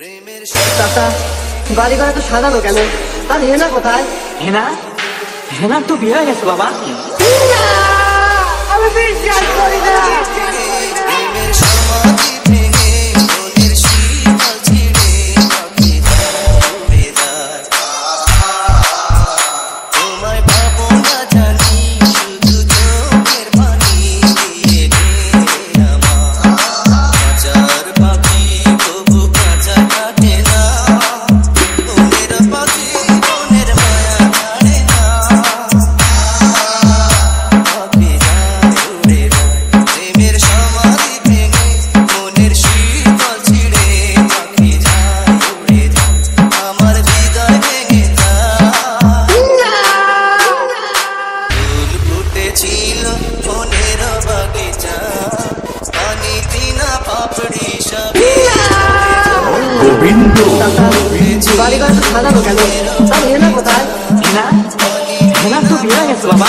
চাচা বাড়ি ঘরে তো সাজানো কেন? তার হেনা কোথায়? হেনা হেনা তো বিয়ে হয়ে গেছে বাবা। আমি বিশ্বাস করি না। বাড়ি ঘরে তো সাজানো কেন? তার হেনা কোথায়? হেনা হেনা তো বিয়ে হয়ে গেছে বাবা।